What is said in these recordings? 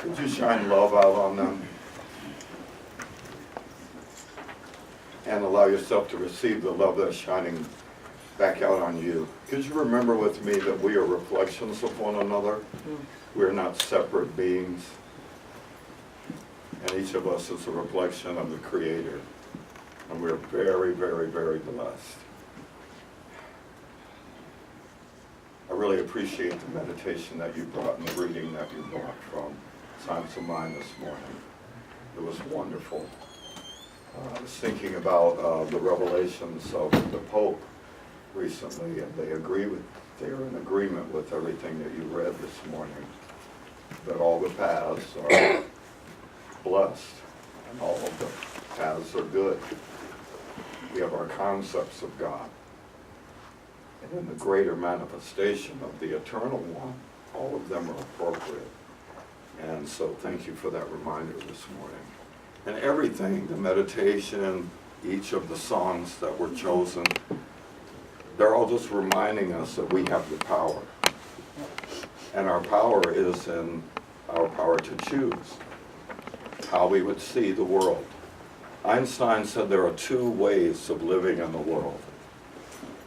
Could you shine love out on them? And allow yourself to receive the love that's shining back out on you. Could you remember with me that we are reflections of one another? We're not separate beings. And each of us is a reflection of the Creator. And we're very, very, very blessed. I really appreciate the meditation that you brought and the reading that you brought from Science of Mind this morning. It was wonderful. I was thinking about the revelations of the Pope recently, and they're in agreement with everything that you read this morning, that all the paths are blessed and all of the paths are good. We have our concepts of God. And in the greater manifestation of the Eternal One, all of them are appropriate. And so thank you for that reminder this morning. And everything, the meditation, each of the songs that were chosen, they're all just reminding us that we have the power. And our power is in our power to choose how we would see the world. Einstein said there are two ways of living in the world.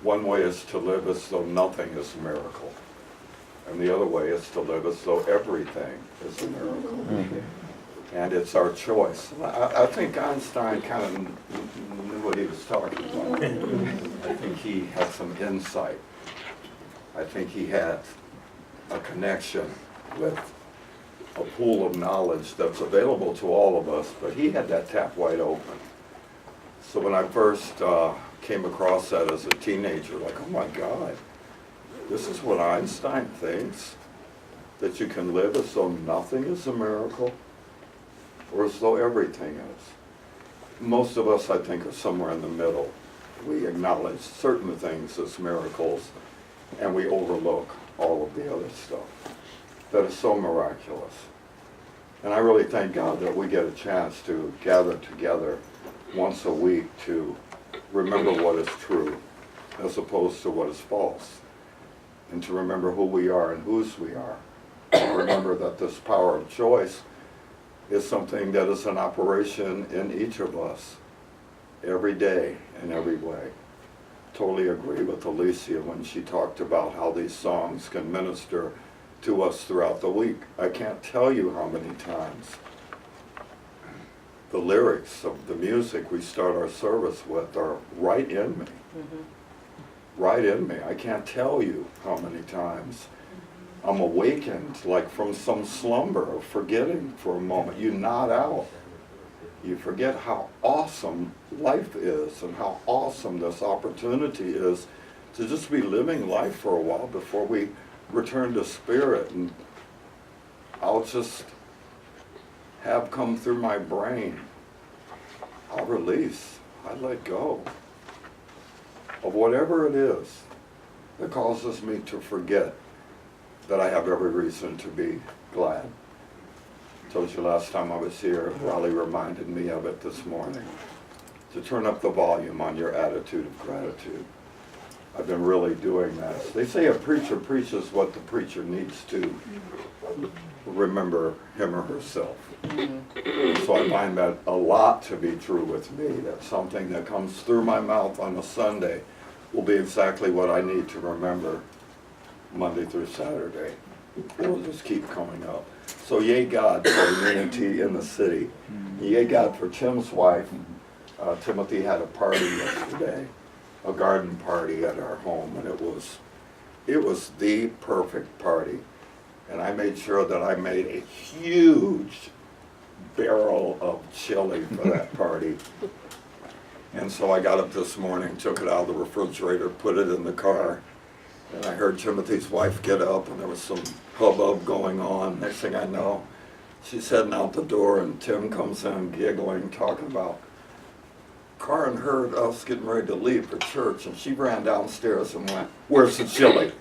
One way is to live as though nothing is a miracle. And the other way is to live as though everything is a miracle. And it's our choice. I think Einstein kind of knew what he was talking about. I think he had some insight. I think he had a connection with a pool of knowledge that's available to all of us, but he had that tap wide open. So when I first came across that as a teenager, like, oh my God, this is what Einstein thinks, that you can live as though nothing is a miracle, or as though everything is. Most of us, I think, are somewhere in the middle. We acknowledge certain things as miracles, and we overlook all of the other stuff that is so miraculous. And I really thank God that we get a chance to gather together once a week to remember what is true as opposed to what is false, and to remember who we are and whose we are. And remember that this power of choice is something that is in operation in each of us every day in every way. Totally agree with Alicia when she talked about how these songs can minister to us throughout the week. I can't tell you how many times the lyrics of the music we start our service with are right in me. Right in me. I can't tell you how many times I'm awakened, like from some slumber of forgetting for a moment. You nod out. You forget how awesome life is and how awesome this opportunity is to just be living life for a while before we return to spirit. And I'll just have come through my brain. I'll release. I let go of whatever it is that causes me to forget that I have every reason to be glad. I told you last time I was here, Raleigh reminded me of it this morning, to turn up the volume on your attitude of gratitude. I've been really doing that. They say a preacher preaches what the preacher needs to remember him or herself. So I find that a lot to be true with me, that something that comes through my mouth on a Sunday will be exactly what I need to remember Monday through Saturday. It'll just keep coming up. So yay God for unity in the city. Yay God for Tim's wife. Timothy had a party yesterday, a garden party at our home, and it was the perfect party. And I made sure that I made a huge barrel of chili for that party. And so I got up this morning, took it out of the refrigerator, put it in the car, and I heard Timothy's wife get up, and there was some hubbub going on. Next thing I know, she's heading out the door, and Tim comes in giggling, talking about Karen heard us getting ready to leave for church, and she ran downstairs and went, "Where's the chili?"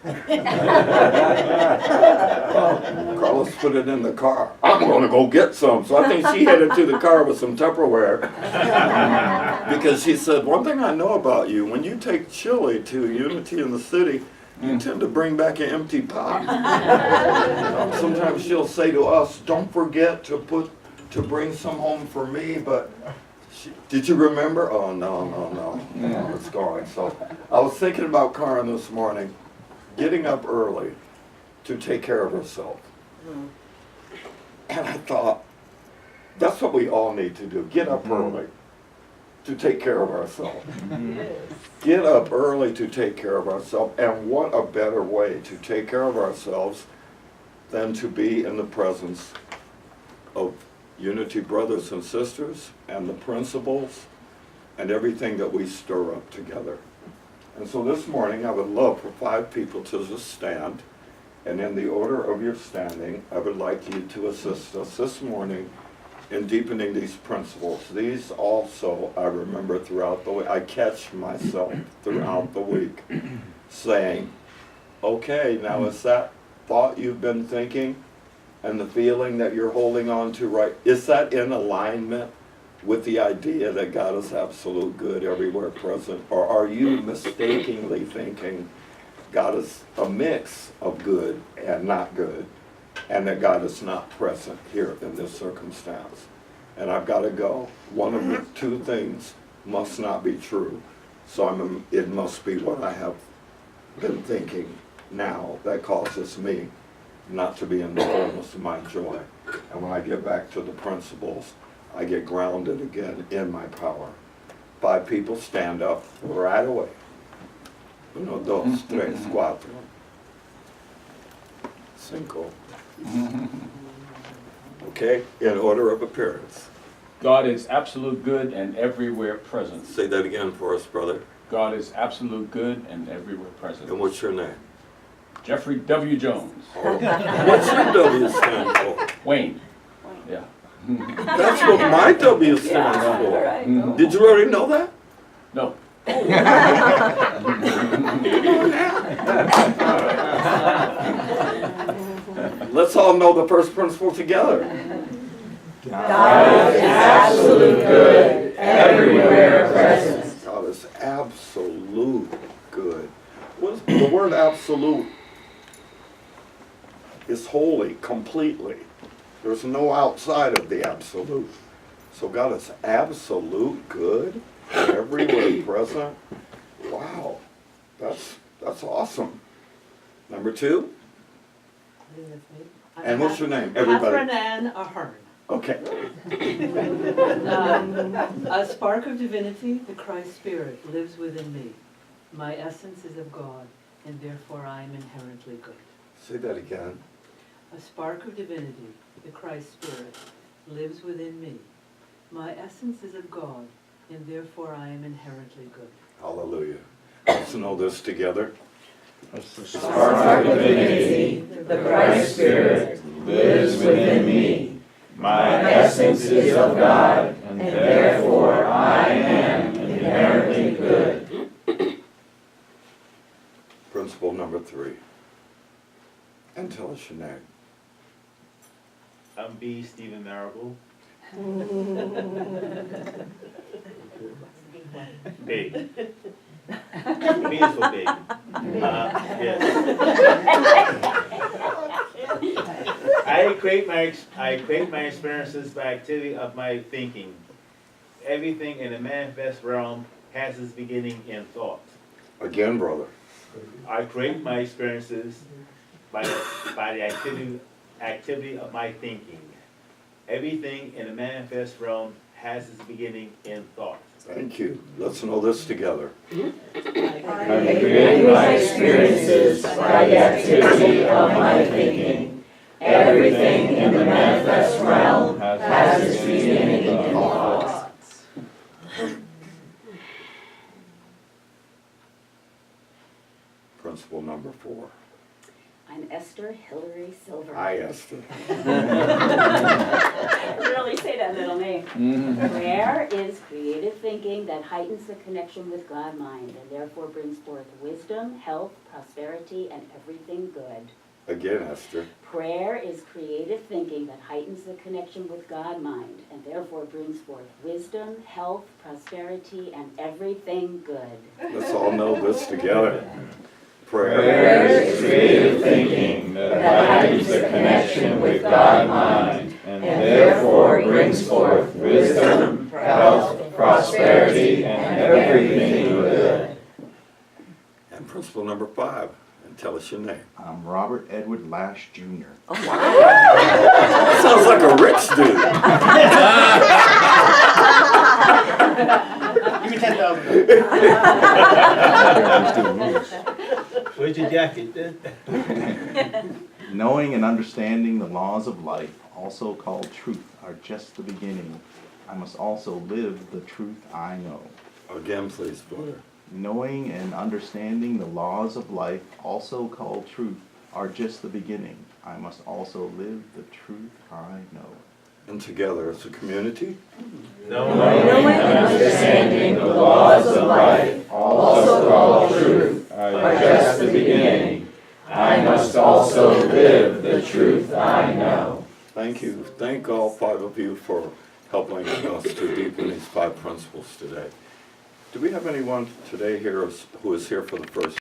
Carlos put it in the car. I'm going to go get some. So I think she headed to the car with some Tupperware. Because she said, one thing I know about you, when you take chili to Unity in the City, You tend to bring back an empty pot. Sometimes she'll say to us, don't forget to bring some home for me, but did you remember? Oh, no, it's gone. So I was thinking about Karen this morning, getting up early to take care of herself. And I thought, that's what we all need to do, get up early to take care of ourselves. Get up early to take care of ourselves, and what a better way to take care of ourselves than to be in the presence of Unity brothers and sisters and the principles and everything that we stir up together. And so this morning I would love for 5 people to just stand, and in the order of your standing, I would like you to assist us this morning in deepening these principles. These also I remember throughout the week. I catch myself throughout the week saying, okay, now is that thought you've been thinking and the feeling that you're holding on to, right, is that in alignment with the idea that God is absolute good everywhere present? Or are you mistakenly thinking God is a mix of good and not good, and that God is not present here in this circumstance? And I've got to go. One of the 2 things must not be true. So it must be what I have been thinking now that causes me not to be in the fullness of my joy. And when I get back to the principles, I get grounded again in my power. 5 people stand up right away. 1, 2, 3, 4, 5. Okay, in order of appearance. God is absolute good and everywhere present. Say that again for us, brother. God is absolute good and everywhere present. And what's your name? Jeffrey W. Jones. What's your W stand for? Wayne. Yeah. That's what my W stands for. Right. Did you already know that? No. Let's all know the first principle together. God is absolute good, everywhere present. God is absolute good. The word absolute is holy, completely. There's no outside of the absolute. So God is absolute good, everywhere present. Wow, that's awesome. Number 2? And what's your name, everybody? Catherine Ann Ahern. Okay. A spark of divinity, the Christ Spirit, lives within me. My essence is of God, and therefore I am inherently good. Say that again. A spark of divinity, the Christ Spirit, lives within me. My essence is of God, and therefore I am inherently good. Hallelujah. Let's know this together. The spark of divinity, the Christ Spirit, lives within me. My essence is of God, and therefore I am inherently good. Principle number 3. And tell us your name. I'm B. Stephen Marable. Big. B is for big. Yes. I create my experiences by activity of my thinking. Everything in the manifest realm has its beginning in thought. Again, brother. I create my experiences by the activity of my thinking. Everything in the manifest realm has its beginning in thought. Thank you. Let's know this together. I create my experiences by the activity of my thinking. Everything in the manifest realm has its beginning in thought. Principle number 4. I'm Esther Hillary Silver. Hi, Esther. Really say that middle name. Prayer is creative thinking that heightens the connection with God-mind and therefore brings forth wisdom, health, prosperity, and everything good. Again, Esther. Prayer is creative thinking that heightens the connection with God-mind and therefore brings forth wisdom, health, prosperity, and everything good. Let's all know this together. Prayer is creative thinking that heightens the connection with God-mind and therefore brings forth wisdom, health, prosperity, and everything good. And principle number 5, and tell us your name. I'm Robert Edward Lash Jr. That sounds like a rich dude. Give me 10,000. Where's your jacket then? Knowing and understanding the laws of life, also called truth, are just the beginning. I must also live the truth I know. Again, please, brother. Knowing and understanding the laws of life, also called truth, are just the beginning. I must also live the truth I know. And together as a community, Knowing and understanding the laws of life, also called truth, are just the beginning. I must also live the truth I know. thank you. Thank all 5 of you for helping us to deepen these 5 principles today. Do we have anyone today here who is here for the first